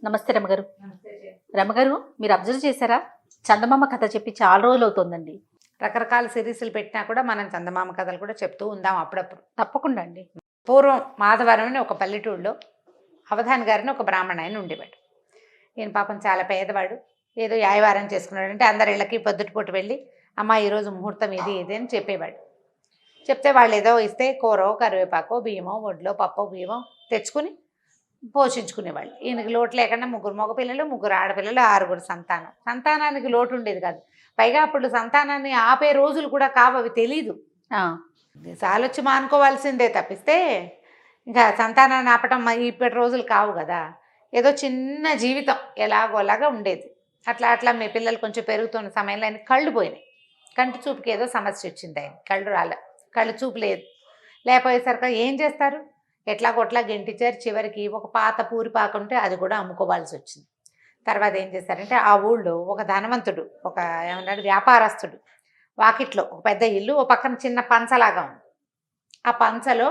నమస్తే రమగారు. రమగారు, మీరు అబ్జర్వ్ చేశారా? చందమామ కథ చెప్పి చాలా రోజులు అవుతుందండి. రకరకాల సిరీస్లు పెట్టినా కూడా మనం చందమామ కథలు కూడా చెప్తూ ఉందాం అప్పుడప్పుడు. తప్పకుండా అండి. పూర్వం మాధవరం అని ఒక పల్లెటూళ్ళలో అవధాని గారిని ఒక బ్రాహ్మణ ఆయన ఉండేవాడు. ఈయన పాపం చాలా పేదవాడు. ఏదో యాయవారం చేసుకున్నాడు అంటే అందరి ఇళ్ళకి పొద్దుటిపూట వెళ్ళి అమ్మ ఈరోజు ముహూర్తం ఇది ఇది అని చెప్పేవాడు. చెప్తే వాళ్ళు ఏదో ఇస్తే కూరో కరివేపాకో బియ్యమో వడ్లో పప్పో బియ్యమో తెచ్చుకుని పోషించుకునేవాళ్ళు. ఈయనకి లోటు లేకుండా 3 మగపిల్లలు 3 ఆడపిల్లలు 6 సంతానం. సంతానానికి లోటు ఉండేది కాదు. పైగా అప్పుడు సంతానాన్ని ఆపే రోజులు కూడా కావు, అవి తెలీదు. సాలొచ్చి మానుకోవాల్సిందే తప్పిస్తే ఇంకా సంతానాన్ని ఆపటం ఇప్పటి రోజులు కావు కదా. ఏదో చిన్న జీవితం ఎలాగోలాగా ఉండేది. అట్లా అట్లా మీ పిల్లలు కొంచెం పెరుగుతున్న సమయంలో ఆయన కళ్ళు పోయినాయి. కంటి చూపుకి ఏదో సమస్య వచ్చింది. ఆయన కళ్ళు కళ్ళు చూపు లేదు. లేకపోయేసరికి ఏం చేస్తారు? ఎట్లా కొట్లా గెంటిచ్చారు. చివరికి ఒక పాత పూరిపాక ఉంటే అది కూడా అమ్ముకోవాల్సి వచ్చింది. తర్వాత ఏం చేశారంటే ఆ ఊళ్ళో ఒక ధనవంతుడు, ఒక ఏమన్నాడు వ్యాపారస్తుడు వాకిట్లో ఒక పెద్ద ఇల్లు, ఓ పక్కన చిన్న పంచలాగా ఉంది. ఆ పంచలో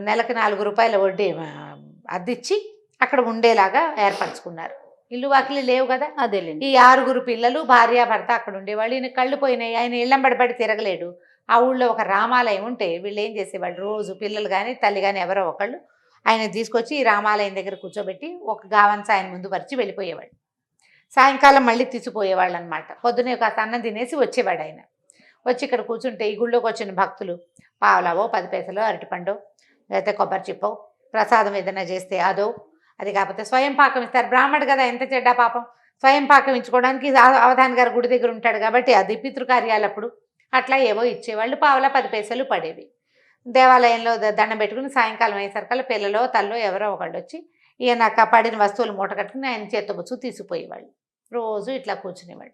నెలకి 4 రూపాయల వడ్డీ అద్దిచ్చి అక్కడ ఉండేలాగా ఏర్పరచుకున్నారు. ఇల్లు వాకిలి లేవు కదా. అదేలేండి. ఈ 6 పిల్లలు భార్య భర్త అక్కడ ఉండేవాళ్ళు. ఈయన కళ్ళు పోయినాయి. ఆయన ఇళ్ళంబడిపడి తిరగలేడు. ఆ ఊళ్ళో ఒక రామాలయం ఉంటే వీళ్ళు ఏం చేసేవాళ్ళు, రోజు పిల్లలు కానీ తల్లి కానీ ఎవరో ఒకళ్ళు ఆయన తీసుకొచ్చి ఈ రామాలయం దగ్గర కూర్చోబెట్టి ఒక గావంచ ఆయన ముందు పరిచి వెళ్ళిపోయేవాడు. సాయంకాలం మళ్ళీ తీసిపోయేవాళ్ళు అనమాట. పొద్దునే కాస్త అన్నం తినేసి వచ్చేవాడు ఆయన. వచ్చి ఇక్కడ కూర్చుంటే ఈ గుళ్ళోకి వచ్చిన భక్తులు పావలావో 10 పైసలో అరటిపండో లేకపోతే కొబ్బరి చిప్పో ప్రసాదం ఏదైనా చేస్తే అదో, అది కాకపోతే స్వయం పాకం ఇస్తారు. బ్రాహ్మడు కదా, ఎంత చెడ్డ పాపం. స్వయం పాకం ఇచ్చుకోవడానికి అవధాని గారు గుడి దగ్గర ఉంటాడు కాబట్టి అది పితృకార్యాలప్పుడు అట్లా ఏవో ఇచ్చేవాళ్ళు. పావలా 10 పైసలు పడేవి. దేవాలయంలో దండం పెట్టుకుని సాయంకాలం అయ్యేసరికల్లా పిల్లలో తల్లో ఎవరో ఒకళ్ళు వచ్చి ఈయన పడిన వస్తువులు మూట కట్టుకుని ఆయన చేత్తబుచ్చు తీసుకుపోయేవాళ్ళు. రోజు ఇట్లా కూర్చునేవాడు.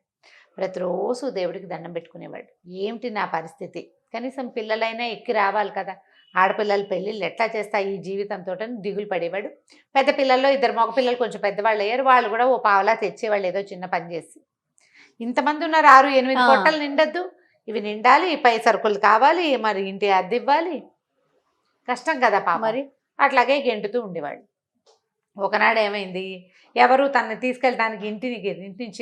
ప్రతిరోజు దేవుడికి దండం పెట్టుకునేవాడు. ఏమిటి నా పరిస్థితి, కనీసం పిల్లలైనా ఎక్కి రావాలి కదా, ఆడపిల్లల పెళ్ళిళ్ళు ఎట్లా చేస్తా ఈ జీవితంతో దిగులు పడేవాడు. పెద్ద పిల్లల్లో 2 మగపిల్లలు కొంచెం పెద్దవాళ్ళు అయ్యారు. వాళ్ళు కూడా ఓ పావలా తెచ్చేవాళ్ళు ఏదో చిన్న పని చేసి. ఇంతమంది ఉన్నారు, 6-8 పొట్టలు నిండద్దు. ఇవి నిండాలి, పై సరుకులు కావాలి, మరి ఇంటి అద్దె ఇవ్వాలి, కష్టం కదా పాప. మరి అట్లాగే గెంటుతూ ఉండేవాళ్ళు. ఒకనాడు ఏమైంది, ఎవరు తనని తీసుకెళ్ళడానికి ఇంటి నుంచి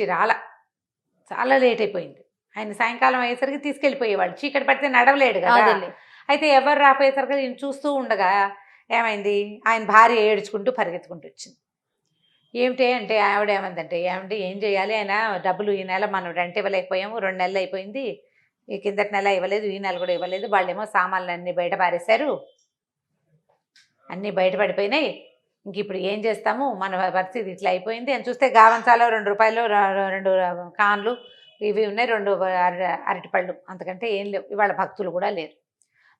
చాలా లేట్ అయిపోయింది. ఆయన సాయంకాలం అయ్యేసరికి తీసుకెళ్ళిపోయేవాళ్ళు. చీకటి పడితే నడవలేడు కదా. అయితే ఎవరు రాపోయేసరికి నేను చూస్తూ ఉండగా ఏమైంది, ఆయన భార్య ఏడ్చుకుంటూ పరిగెత్తుకుంటూ వచ్చింది. ఏమిటి అంటే ఆవిడ ఏమందంటే, ఏమంటే ఏం చేయాలి, ఆయన డబ్బులు ఈ నెల మనం రెంట్ ఇవ్వలేకపోయాము, 2 నెలలు అయిపోయింది, ఈ కిందటి నెల ఇవ్వలేదు, ఈ నెల కూడా ఇవ్వలేదు, వాళ్ళేమో సామాన్లు అన్నీ బయట పారేశారు, అన్నీ బయటపడిపోయినాయి, ఇంక ఇప్పుడు ఏం చేస్తాము, మన పరిస్థితి ఇట్లా అయిపోయింది అని చూస్తే గావంచాలో 2 రూపాయలు 2 కాన్లు ఇవి ఉన్నాయి, 2 అరటిపళ్ళు, అంతకంటే ఏం లేవు. ఇవాళ భక్తులు కూడా లేరు.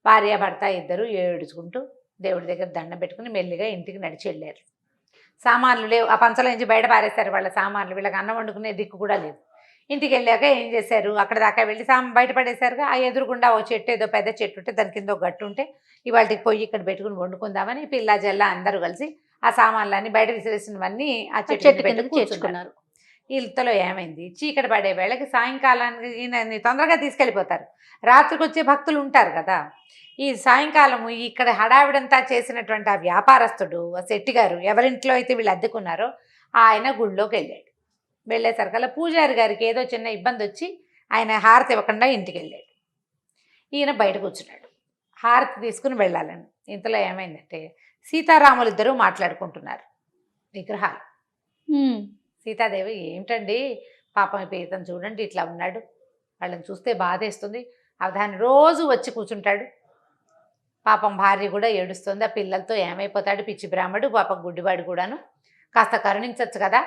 భార్య భర్త ఇద్దరు ఏడుచుకుంటూ దేవుడి దగ్గర దండం పెట్టుకుని మెల్లిగా ఇంటికి నడిచి వెళ్ళారు. సామాన్లు లేవు, ఆ పంచల నుంచి బయట పారేస్తారు వాళ్ళ సామాన్లు. వీళ్ళకి అన్నం వండుకునే దిక్కు కూడా లేదు. ఇంటికి వెళ్ళాక ఏం చేశారు, అక్కడ దాకా వెళ్ళి బయట పడేశారుగా. ఆ ఎదురుగుండా ఓ చెట్టు, ఏదో పెద్ద చెట్టు ఉంటే దాని కింద ఒక గట్టు ఉంటే ఇవాళకి పొయ్యి ఇక్కడ పెట్టుకుని వండుకుందామని పిల్ల జల్ల అందరూ కలిసి ఆ సామాన్లన్నీ బయట విసిరేసినవన్నీ ఆ చెట్టు కిందకు చేర్చుకున్నారు. ఇంతలో ఏమైంది, చీకటి పడే వేళకి సాయంకాలానికి ఈయనని తొందరగా తీసుకెళ్ళిపోతారు. రాత్రికి వచ్చే భక్తులు ఉంటారు కదా. ఈ సాయంకాలము ఇక్కడ హడావిడంతా చేసినటువంటి ఆ వ్యాపారస్తుడు, ఆ శెట్టి గారు, ఎవరింట్లో అయితే వీళ్ళు అద్దెకున్నారో ఆయన గుళ్ళోకి వెళ్ళాడు. వెళ్ళేసరికల్లా పూజారి గారికి ఏదో చిన్న ఇబ్బంది వచ్చి ఆయన హారతి ఇవ్వకుండా ఇంటికి వెళ్ళాడు. ఈయన బయట కూర్చున్నాడు హారతి తీసుకుని వెళ్ళాలని. ఇంతలో ఏమైందంటే సీతారాములు ఇద్దరూ మాట్లాడుకుంటున్నారు విగ్రహాలు. సీతాదేవి, ఏమిటండి పాపం ఇతను చూడండి ఇట్లా ఉన్నాడు, వాళ్ళని చూస్తే బాధేస్తుంది, అవధాని రోజు వచ్చి కూర్చుంటాడు, పాపం భార్య కూడా ఏడుస్తుంది, ఆ పిల్లలతో ఏమైపోతాడు, పిచ్చి బ్రాహ్మడు, పాపం గుడ్డివాడు కూడాను, కాస్త కరుణించవచ్చు కదా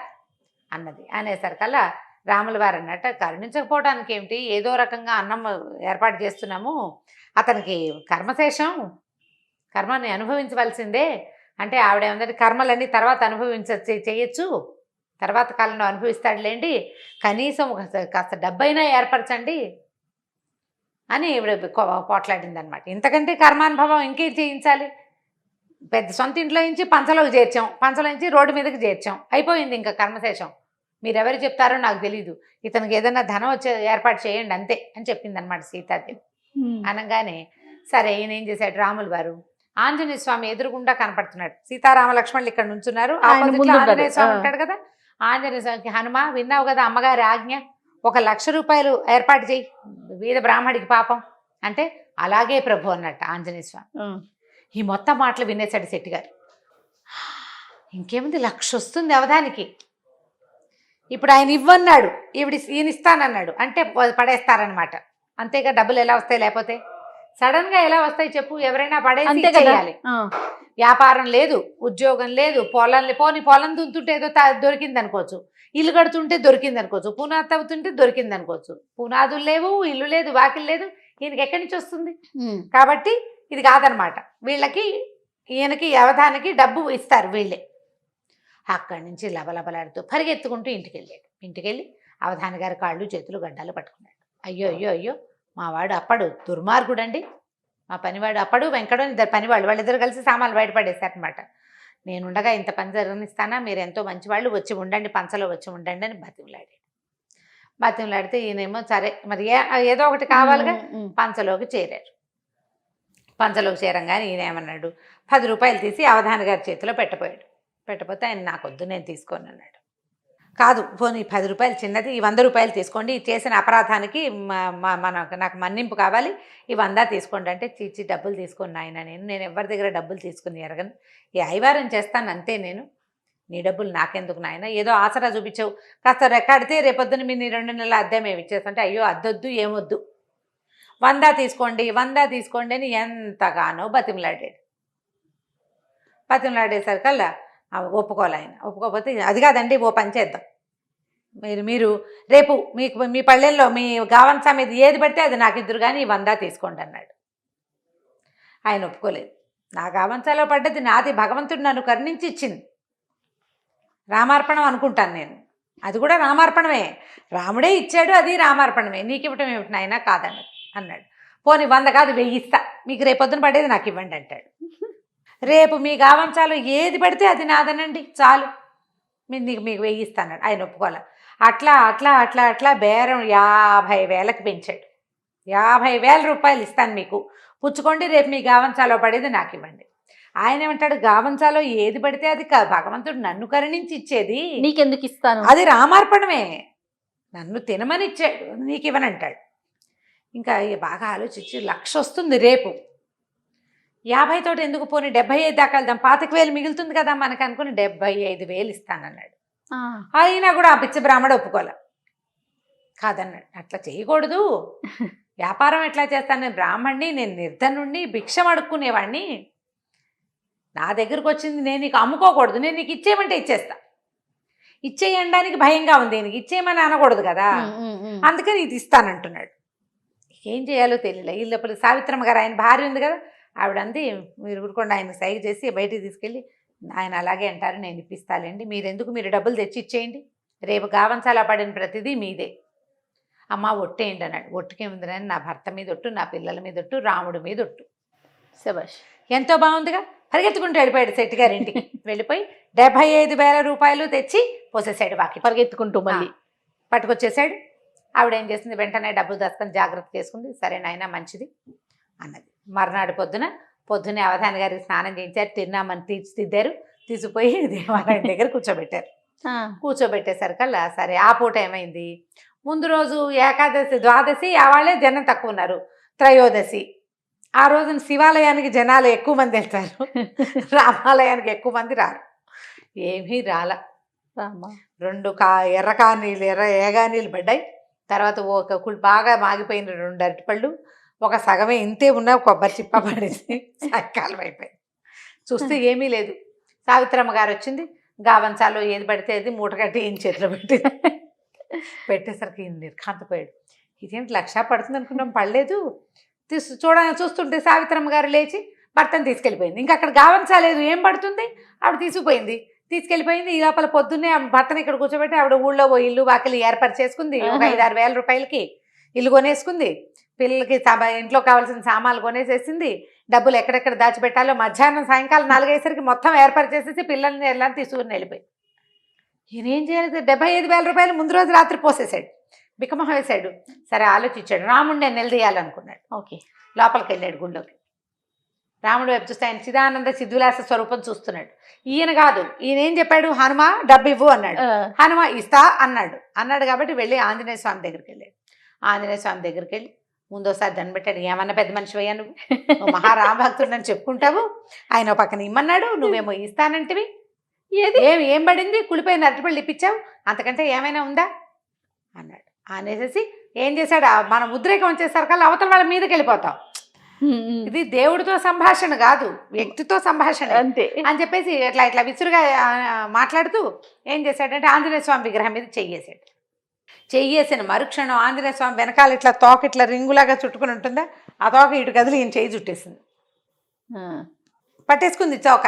అన్నది. అనేసరికల్లా రాముల వారు అన్నట్ట, కరుణించకపోవడానికి ఏమిటి, ఏదో రకంగా అన్నం ఏర్పాటు చేస్తున్నాము, అతనికి కర్మశేషం, కర్మని అనుభవించవలసిందే అంటే ఆవిడేమంటే కర్మలన్నీ తర్వాత చేయొచ్చు, తర్వాత కాలంలో అనుభవిస్తాడులేండి, కనీసం కాస్త డబ్బైనా ఏర్పరచండి అని ఈవిడ పోట్లాడింది అనమాట. ఇంతకంటే కర్మానుభవం ఇంకేం చేయించాలి, పెద్ద సొంత ఇంట్లో నుంచి పంచలోకి చేర్చాం, పంచలో నుంచి రోడ్డు మీదకి చేర్చాం, అయిపోయింది ఇంకా కర్మశేషం, మీరెవరు చెప్తారో నాకు తెలీదు, ఇతనికి ఏదైనా ధనం వచ్చే ఏర్పాటు చేయండి అంతే అని చెప్పింది అనమాట సీతాదేవి. అనగానే సరే ఈయన ఏం చేశాడు, రాములు వారు ఆంజనేయ స్వామి ఎదురుగుండా కనపడుతున్నాడు. సీతారామ లక్ష్మణులు ఇక్కడ నుంచున్నారు, ఆయన ఆపోజిట్లో ముందు ఉన్నాడు. ఆంజనేయ స్వామి ఆ. ఉంటాడు కదా. ఆంజనేయ స్వామికి, హనుమ విన్నావు కదా అమ్మగారి ఆజ్ఞ, 1,00,000 రూపాయలు ఏర్పాటు చేయి వీర బ్రాహ్మడికి పాపం అంటే, అలాగే ప్రభు అన్నట్టు ఆంజనేయ స్వామి. ఈ మొత్తం మాటలు వినేశాడు శెట్టి గారు. ఇంకేముంది, 1,00,000 వస్తుంది అవధానికి. ఇప్పుడు ఆయన ఇవ్వన్నాడు, ఈయన ఇస్తానన్నాడు అంటే పడేస్తారనమాట. అంతేగా, డబ్బులు ఎలా వస్తాయి లేకపోతే? సడన్ గా ఎలా వస్తాయి చెప్పు? ఎవరైనా పడేసి అంతే కదా. చేయాలి. వ్యాపారం లేదు, ఉద్యోగం లేదు, పొలం దున్తుంటే ఏదో దొరికింది అనుకోవచ్చు, ఇల్లు కడుతుంటే దొరికింది అనుకోవచ్చు, పునాది తవ్వుతుంటే దొరికింది అనుకోవచ్చు. పునాదులు లేవు, ఇల్లు లేదు, వాకిలు లేదు, ఈయనకి ఎక్కడి నుంచి వస్తుంది? కాబట్టి ఇది కాదనమాట. ఈయనకి అవధానికి డబ్బు ఇస్తారు వీళ్ళే. అక్కడి నుంచి లబలబలాడుతూ పరిగెత్తుకుంటూ ఇంటికెళ్ళి అవధాని గారి కాళ్ళు చేతులు గడ్డాలు పట్టుకున్నాడు. అయ్యో అయ్యో అయ్యో, మా వాడు అప్పడు దుర్మార్గుడండి, మా పనివాడు అప్పడు వెంకడు ఇద్దరు పనివాళ్ళు, వాళ్ళిద్దరు కలిసి సామాన్లు బయటపడేశారనమాట. నేనుండగా ఇంత పని జరగనిస్తానా, మీరు ఎంతో మంచివాళ్ళు, వచ్చి ఉండండి, పంచలో వచ్చి ఉండండి అని బతిమలాడితే ఈయనేమో సరే మరి ఏదో ఒకటి కావాలిగా, పంచలోకి చేరారు. పంచలోకి చేరంగానే ఈయన ఏమన్నాడు, 10 రూపాయలు తీసి అవధాని గారి చేతిలో పెట్టపోతే ఆయన నాకొద్దు, నేను తీసుకోను అన్నాడు. కాదు, పోనీ 10 రూపాయలు చిన్నది, ఈ 100 రూపాయలు తీసుకోండి, చేసిన అపరాధానికి నాకు మన్నింపు కావాలి, ఈ 100 తీసుకోండి అంటే, చీచి డబ్బులు తీసుకుని ఆయన, నేను ఎవరి దగ్గర డబ్బులు తీసుకుని ఎరగను, ఈ ఐవారం చేస్తాను అంతే, నేను నీ డబ్బులు నాకెందుకు నాయన, ఏదో ఆసరా చూపించావు, కాస్త రెక్కాడితే రేపొద్దున మీ 2 నెలల అద్దె మేము ఇచ్చేస్తుంటే, అయ్యో అద్దొద్దు ఏమొద్దు, 100 తీసుకోండి అని ఎంతగానో బతిమలాడేసరికల్లా ఒప్పుకోవాలి ఆయన. ఒప్పుకోకపోతే, అది కాదండి ఓ పని చేద్దాం, మీరు రేపు మీ పల్లెల్లో మీ గావంసా మీద ఏది పడితే అది నాకు ఇద్దరు కానీ 100 తీసుకోండి అన్నాడు. ఆయన ఒప్పుకోలేదు. నా గావంసాలో పడ్డది నాది, భగవంతుడు నన్ను కరుణించి ఇచ్చింది, రామార్పణం అనుకుంటాను నేను, అది కూడా రామార్పణమే, రాముడే ఇచ్చాడు, అది రామార్పణమే, నీకు ఇవ్వటం ఏమిటి నాయన అన్నాడు. పోనీ 100 కాదు 1000 ఇస్తా, మీకు రేపొద్దున పడేది నాకు ఇవ్వండి అంటాడు. రేపు మీ గావంసాలో ఏది పడితే అది నాదనండి చాలు, మీకు 1000 ఇస్తాన్నాడు. ఆయన ఒప్పుకోలే. అట్లా బేరం 50,000కి పెంచాడు. 50,000 రూపాయలు ఇస్తాను మీకు, పుచ్చుకోండి, రేపు మీ గావంసాలో పడేది నాకు ఇవ్వండి. ఆయన ఏమంటాడు, గావంసాలో ఏది పడితే అది భగవంతుడు నన్ను కరుణించి ఇచ్చేది, నీకెందుకు ఇస్తాను, అది రామార్పణమే, నన్ను తినమని ఇచ్చాడు, నీకు ఇవ్వనంటాడు. ఇంకా బాగా ఆలోచించి 1,00,000 వస్తుంది రేపు, 50 తోటి ఎందుకు, పోనీ 75 దాకా వెళ్దాం, 25,000 మిగులుతుంది కదా మనకు అనుకుని 75,000 ఇస్తానన్నాడు. అయినా కూడా ఆ పిచ్చి బ్రాహ్మడు ఒప్పుకోలే, కాదన్నాడు. అట్లా చేయకూడదు, వ్యాపారం ఎట్లా చేస్తాను, నేను బ్రాహ్మణ్ణి, నేను నిర్ధనుణ్ణి, భిక్షం అడుక్కునేవాడిని, నా దగ్గరకు వచ్చింది నేను నీకు అమ్ముకోకూడదు, నేను నీకు ఇచ్చేయమంటే ఇచ్చేస్తా, ఇచ్చేయడానికి భయంగా ఉంది, నీకు ఇచ్చేయమని అనకూడదు కదా, అందుకని ఇది ఇస్తానంటున్నాడు. ఏం చేయాలో తెలియలే. ఈ లోపల సావిత్రమ్మ గారు, ఆయన భార్య ఉంది కదా, ఆవిడంది, మీరు ఊరుకోండి, ఆయన సైగ చేసి బయటికి తీసుకెళ్ళి, ఆయన అలాగే అంటారు, నేను ఇప్పిస్తాలేండి, మీరు డబ్బులు తెచ్చి ఇచ్చేయండి, రేపు గావంసాలా పడిన ప్రతిదీ మీదే, అమ్మ ఒట్టేయండి అన్నాడు. ఒట్టుకేముంది, నా భర్త మీద ఒట్టు, నా పిల్లల మీద ఒట్టు, రాముడి మీద ఒట్టు. శభాష్, ఎంతో బాగుందిగా. పరిగెత్తుకుంటూ వెళ్ళిపోయాడు శెట్టి గారింటికి. వెళ్ళిపోయి 75,000 రూపాయలు తెచ్చి పోసేసాడు, బాకీ పరిగెత్తుకుంటూ మళ్ళీ పట్టుకొచ్చేసాడు. ఆవిడ ఏం చేసింది, వెంటనే డబ్బులు దాచుకొని జాగ్రత్త చేసుకుంది. సరే నాయన మంచిది అన్నది. మర్నాడు పొద్దునే అవధాని గారికి స్నానం చేయించారు, తిన్నామని తీర్చిదిద్దారు, తీసుకుపోయి దేవాలయం దగ్గర కూర్చోబెట్టేసరికల్లా సరే ఆ పూట ఏమైంది, ముందు రోజు ఏకాదశి, ద్వాదశి వాళ్ళే జనం తక్కువ ఉన్నారు, త్రయోదశి ఆ రోజున శివాలయానికి జనాలు ఎక్కువ మంది వెళ్తారు, రామాలయానికి ఎక్కువ మంది రారు. ఏమీ రాల. 2 ఏగానీళ్ళు పడ్డాయి. తర్వాత బాగా మాగిపోయిన 2 అరటిపళ్ళు, ఒక సగమే ఇంతే ఉన్న కొబ్బరి చిప్ప పడేసి సాయంకాలం అయిపోయింది. చూస్తే ఏమీ లేదు. సావిత్రమ్మ గారు వచ్చింది, గావంసాలో ఏది పడితే అది మూట కట్టి ఈయన చేతిలో పెట్టేసరికి ఈయన నిర్ఘాంతపోయాడు. ఇదేంటి 1,00,000 పడుతుంది అనుకున్నాం, పడలేదు. చూస్తుంటే సావిత్రమ్మ గారు లేచి భర్తను తీసుకెళ్ళిపోయింది. ఇంకా అక్కడ గావంసా లేదు, ఏం పడుతుంది, ఆవిడ తీసుకెళ్ళిపోయింది. ఈ లోపల పొద్దున్నే భర్తను ఇక్కడ కూర్చోబెట్టి ఆవిడ ఊళ్ళో ఇల్లు వాకిలి ఏర్పరిచేసుకుంది. ఒక 5-6 వేల రూపాయలకి ఇల్లు కొనేసుకుంది, పిల్లలకి ఇంట్లో కావాల్సిన సామాన్లు కొనేసేసింది, డబ్బులు ఎక్కడెక్కడ దాచిపెట్టాలో మధ్యాహ్నం సాయంకాలం 4 అయ్యేసరికి మొత్తం ఏర్పరిచేసేసి పిల్లల్ని ఎలా తీసుకుని వెళ్ళిపోయి. ఈయనేం చేయాలి, 75,000 రూపాయలు ముందు రోజు రాత్రి పోసేసాడు, బిక్కమొహం వేశాడు. సరే ఆలోచించాడు, రాముడిని నేను నిలదీయాలనుకున్నాడు. ఓకే, లోపలికి వెళ్ళాడు గుళ్ళోకి. రాముడు వైపు చూస్తే ఆయన చిదానంద సిద్ధులాస స్వరూపం చూస్తున్నాడు. ఈయన కాదు, ఈయన ఏం చెప్పాడు, హనుమ డబ్బు ఇవ్వు అన్నాడు. హనుమ ఇస్తా అన్నాడు కాబట్టి వెళ్ళి ఆంజనేయ స్వామి దగ్గరికి వెళ్ళాడు. ఆంజనేయ స్వామి దగ్గరికి వెళ్ళి ముందోసారి దండం పెట్టాడు. ఏమన్నా పెద్ద మనిషి అయ్యా నువ్వు మహారామభక్తుడు అని చెప్పుకుంటావు, ఆయన పక్కన ఇమ్మన్నాడు, నువ్వేమో ఇస్తానంటివి, ఏం పడింది, కులిపోయిన అరటిపళ్ళు ఇప్పించావు, అంతకంటే ఏమైనా ఉందా అన్నాడు. అనేసి ఏం చేశాడు, మన ఉద్రేకం వచ్చేసరికల్లా అవతల వాళ్ళ మీదకి వెళ్ళిపోతాం. ఇది దేవుడితో సంభాషణ కాదు, వ్యక్తితో సంభాషణ అంతే అని చెప్పేసి ఇట్లా విసురుగా మాట్లాడుతూ ఏం చేశాడంటే ఆంజనేయ స్వామి విగ్రహం మీద చెయ్యేసాడు. చెయ్యేసిన మరుక్షణం ఆంజనేయ స్వామి వెనకాల ఇట్లా తోక ఇట్లా రింగులాగా చుట్టుకుని ఉంటుందా, ఆ తోక ఇటు కదిలి ఈయన చెయ్యి చుట్టేసింది, పట్టేసుకుంది తోక.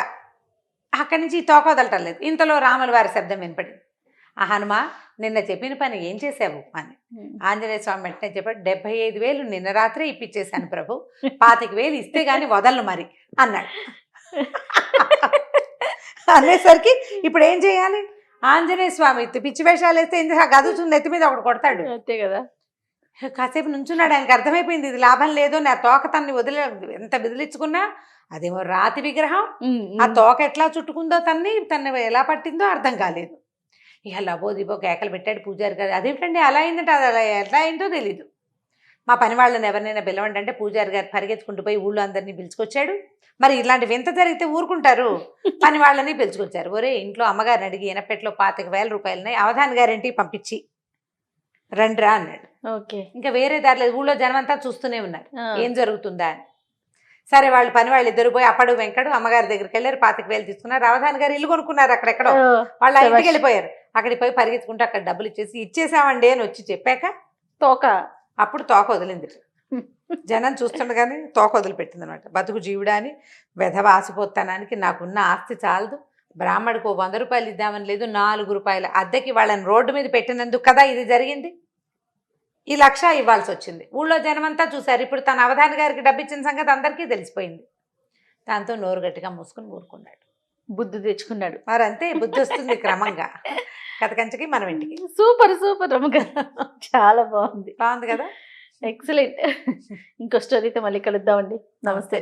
అక్కడి నుంచి ఈ తోక వదలటం లేదు. ఇంతలో రాముల వారి శబ్దం వినపడింది. ఆ హనుమ నిన్న చెప్పిన పని ఏం చేసావు అని. ఆంజనేయ స్వామి వెంటనే చెప్పాడు, 75,000 నిన్న రాత్రే ఇప్పించేశాను ప్రభు, 25,000 ఇస్తే గాని వదలను మరి అన్నాడు. అనేసరికి ఇప్పుడు ఏం చేయాలి, ఆంజనేయ స్వామి పిచ్చి వేషాలు వేస్తే ఏం చేసి గదుచుంది ఎత్తి మీద ఒకటి కొడతాడు, అంతే కదా. కాసేపు నుంచున్నాడు. ఆయనకు అర్థమైపోయింది ఇది లాభం లేదు, నా తోక తన్ని ఎంత బెదిరించుకున్నా అదేమో రాతి విగ్రహం, ఆ తోక ఎట్లా చుట్టుకుందో తన్ని ఎలా పట్టిందో అర్థం కాలేదు. ఇక లబోదిబో కేకలు పెట్టాడు పూజారి గారు. అదేమిటండి అలా అయిందంటే అది అలా ఎలా అయిందో తెలీదు. మా పని వాళ్ళని ఎవరినైనా పిలవండి అంటే పూజారి గారు పరిగెత్తుకుంటూ పోయి ఊళ్ళో అందరినీ పిలుచుకొచ్చాడు. మరి ఇలాంటి వింత జరిగితే ఊరుకుంటారు, పని వాళ్ళని పిలుచుకొచ్చారు. ఒరే ఇంట్లో అమ్మగారిని అడిగి ఎనపెట్లో 25,000 రూపాయలున్నాయి, అవధాని గారింటికి పంపించి రండిరా అన్నాడు. ఓకే, ఇంకా వేరే దారి లేదు, ఊళ్ళో జనమంతా చూస్తూనే ఉన్నారు ఏం జరుగుతుందా అని. సరే వాళ్ళు పని వాళ్ళు ఇద్దరు పోయి అప్పడు వెంకడు అమ్మగారి దగ్గరికి వెళ్ళారు, 25,000 తీసుకున్నారు. అవధాని గారు ఇల్లు కొనుక్కున్నారు అక్కడెక్కడో, వాళ్ళ ఇంటికి వెళ్ళిపోయారు. అక్కడికి పోయి పరిగెత్తుకుంటూ అక్కడ డబ్బులు ఇచ్చేసామండి అని వచ్చి చెప్పాక తోక అప్పుడు తోక వదిలింది. జనం చూస్తుండగానే తోక వదిలిపెట్టింది అనమాట. బతుకు జీవుడా అని వెధవ ఆసిపోతానానికి నాకున్న ఆస్తి చాలదు, బ్రాహ్మడికి 100 రూపాయలు ఇద్దామని లేదు, 4 రూపాయల అద్దెకి వాళ్ళని రోడ్డు మీద పెట్టినందుకు కదా ఇది జరిగింది, ఈ 1,00,000 ఇవ్వాల్సి వచ్చింది. ఊళ్ళో జనమంతా చూశారు. ఇప్పుడు తన అవధాని గారికి డబ్బు ఇచ్చిన సంగతి అందరికీ తెలిసిపోయింది. దాంతో నోరు గట్టిగా మూసుకుని ఊరుకున్నాడు, బుద్ధి తెచ్చుకున్నాడు. మరి అంతే, బుద్ధి వస్తుంది క్రమంగా. కథ కంచకి మనం ఇంటికి. సూపర్ సూపర్ రమ్మగారు, చాలా బాగుంది కదా, ఎక్సలెంట్. ఇంకో స్టోరీతో మళ్ళీ కలుద్దామండి. నమస్తే.